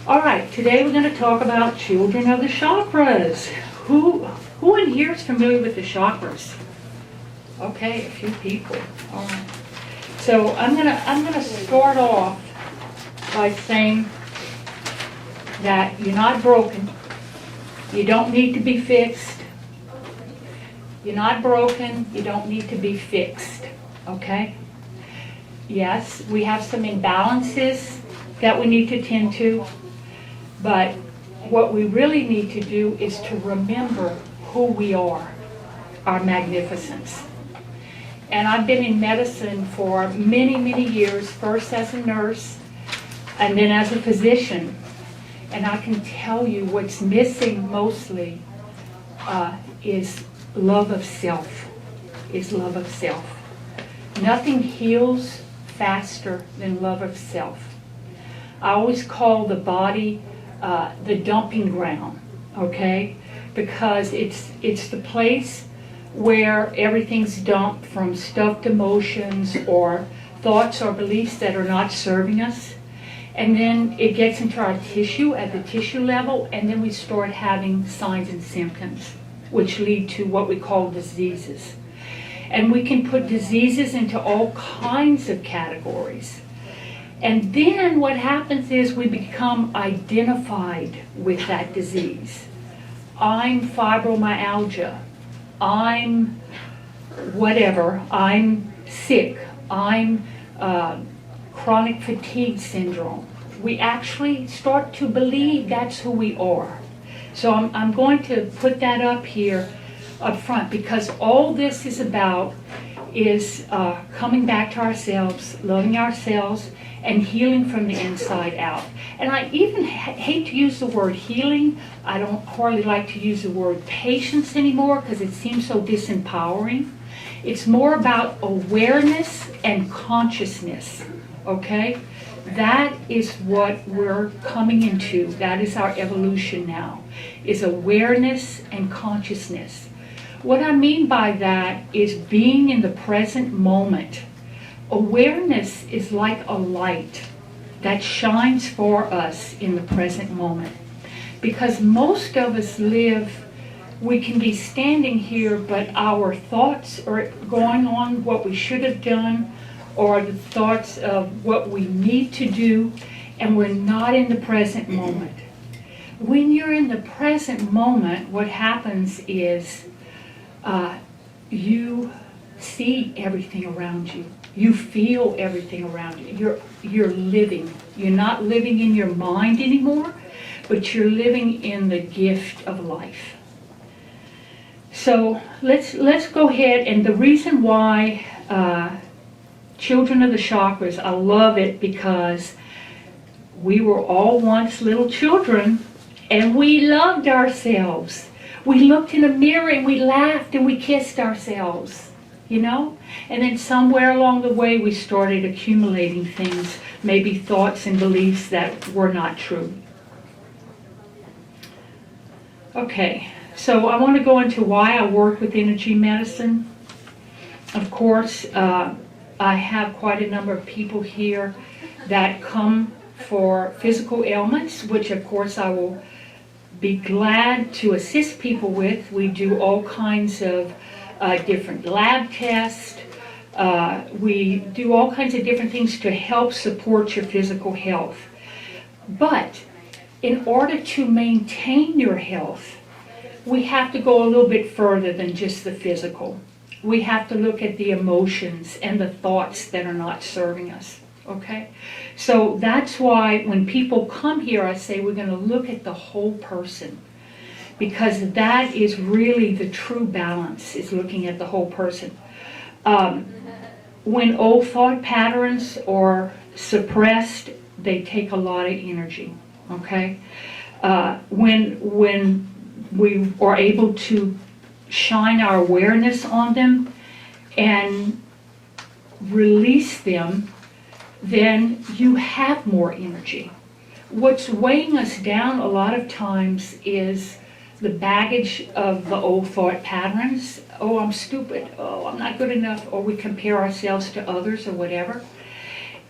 All right, today we're going to talk about children of the chakras. Who in here is familiar with the chakras? Okay, a few people. All right. So I'm gonna start off by saying that you're not broken. You don't need to be fixed. You're not broken. You don't need to be fixed. Okay? Yes, we have some imbalances that we need to tend to, but what we really need to do is to remember who we are, our magnificence. And I've been in medicine for many, many years, first as a nurse and then as a physician. And I can tell you what's missing mostly is love of self, love of self. Nothing heals faster than love of self. I always call the body the dumping ground, okay? Because it's the place where everything's dumped from stuffed emotions or thoughts or beliefs that are not serving us. And then it gets into our tissue at the tissue level, and then we start having signs and symptoms, which lead to what we call diseases. And we can put diseases into all kinds of categories. And then what happens is we become identified with that disease. I'm fibromyalgia. I'm whatever. I'm sick. I'm chronic fatigue syndrome. We actually start to believe that's who we are. So I'm going to put that up here up front, because all this is about is coming back to ourselves, loving ourselves, and healing from the inside out. And I even hate to use the word healing. I don't hardly like to use the word patience anymore because it seems so disempowering. It's more about awareness and consciousness, okay? That is what we're coming into. That is our evolution now, is awareness and consciousness. What I mean by that is being in the present moment. Awareness is like a light that shines for us in the present moment. Because most of us we can be standing here, but our thoughts are going on what we should have done, or the thoughts of what we need to do, and we're not in the present moment. When you're in the present moment, what happens is you see everything around you. You feel everything around you. You're living. You're not living in your mind anymore, but you're living in the gift of life. So let's go ahead, and the reason why Children of the Chakras, I love it because we were all once little children and we loved ourselves. We looked in a mirror and we laughed and we kissed ourselves, you know? And then somewhere along the way we started accumulating things, maybe thoughts and beliefs that were not true. Okay, so I want to go into why I work with energy medicine. Of course, I have quite a number of people here that come for physical ailments, which of course I will be glad to assist people with. We do all kinds of different lab tests. We do all kinds of different things to help support your physical health. But in order to maintain your health, we have to go a little bit further than just the physical. We have to look at the emotions and the thoughts that are not serving us, okay? So that's why when people come here, I say we're going to look at the whole person, because that is really the true balance, is looking at the whole person. When old thought patterns are suppressed, they take a lot of energy, okay? When we are able to shine our awareness on them and release them, then you have more energy. What's weighing us down a lot of times is the baggage of the old thought patterns. Oh, I'm stupid. Oh, I'm not good enough. Or we compare ourselves to others or whatever.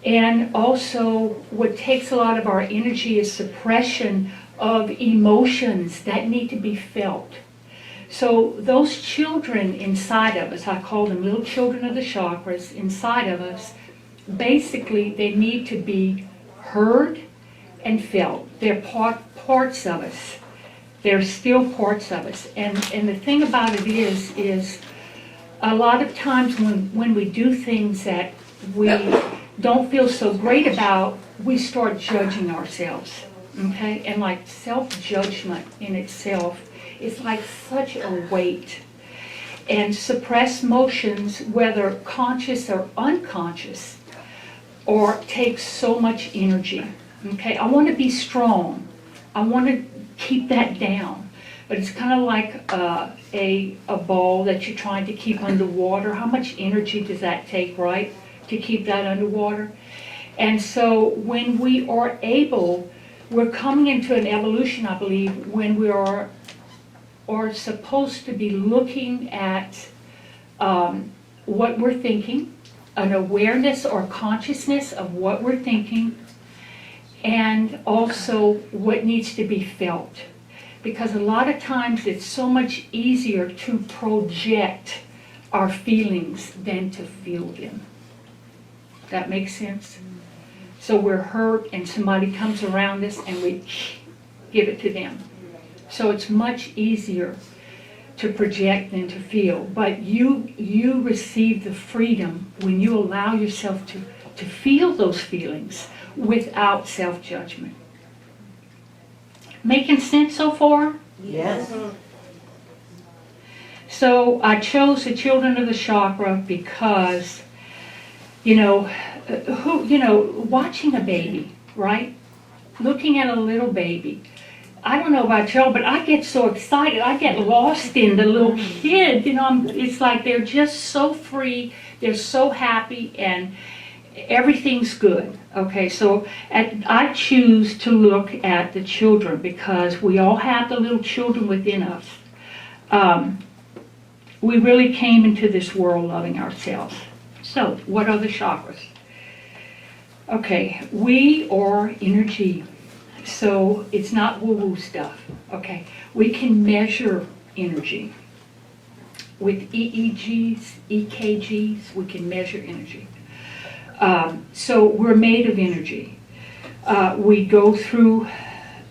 And also what takes a lot of our energy is suppression of emotions that need to be felt. So those children inside of us, I call them little children of the chakras inside of us, basically they need to be heard and felt. They're parts of us. They're still parts of us. And the thing about it is a lot of times when we do things that we don't feel so great about, we start judging ourselves, okay? And like self-judgment in itself is like such a weight. And suppressed emotions, whether conscious or unconscious, or take so much energy, okay? I want to be strong. I want to keep that down. But it's kind of like a ball that you're trying to keep underwater. How much energy does that take, right, to keep that underwater? And so when we are able, we're coming into an evolution, I believe, when we are supposed to be looking at what we're thinking, an awareness or consciousness of what we're thinking, and also what needs to be felt. Because a lot of times it's so much easier to project our feelings than to feel them. That makes sense? So we're hurt and somebody comes around us and we give it to them. So it's much easier to project than to feel. But you receive the freedom when you allow yourself to feel those feelings without self-judgment. Making sense so far? Yes. So I chose the children of the chakra because, watching a baby, right? Looking at a little baby. I don't know about y'all, but I get so excited. I get lost in the little kid. It's like they're just so free. They're so happy, and everything's good. Okay, so I choose to look at the children because we all have the little children within us. We really came into this world loving ourselves. So, what are the chakras? Okay, we are energy. So, it's not woo-woo stuff. Okay, we can measure energy. With EEGs, EKGs, we can measure energy. So we're made of energy. We go through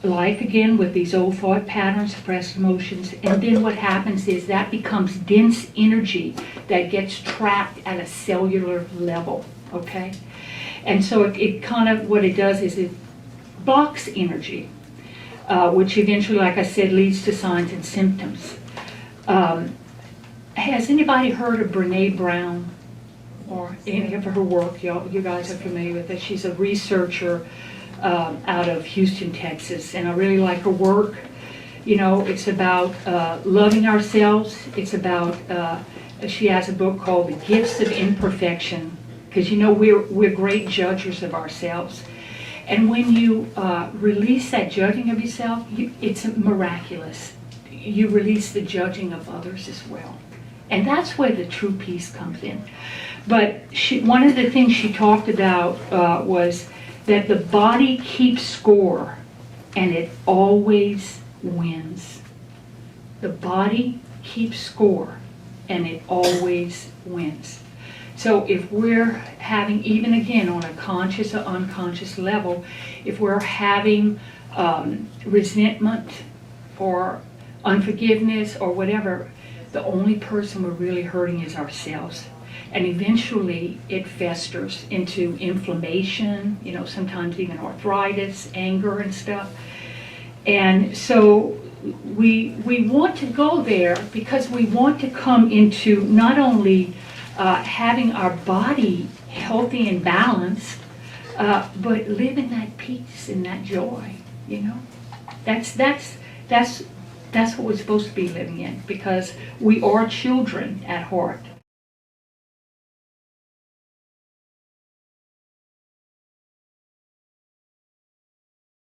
life again with these old thought patterns, suppressed emotions, and then what happens is that becomes dense energy that gets trapped at a cellular level, okay? And so it kind of, what it does is it blocks energy, which eventually, like I said, leads to signs and symptoms. Has anybody heard of Brene Brown? Or any of her work? You guys are familiar with it. She's a researcher out of Houston, Texas, and I really like her work. It's about loving ourselves. It's about, she has a book called The Gifts of Imperfection, because we're great judges of ourselves. And when you release that judging of yourself, it's miraculous. You release the judging of others as well. And that's where the true peace comes in. But one of the things she talked about was that the body keeps score and it always wins. The body keeps score and it always wins. So if we're having, even again on a conscious or unconscious level, if we're having resentment or unforgiveness or whatever, the only person we're really hurting is ourselves. And eventually it festers into inflammation, sometimes even arthritis, anger and stuff. And so we want to go there because we want to come into not only having our body healthy and balanced, but live in that peace and that joy, That's what we're supposed to be living in, because we are children at heart.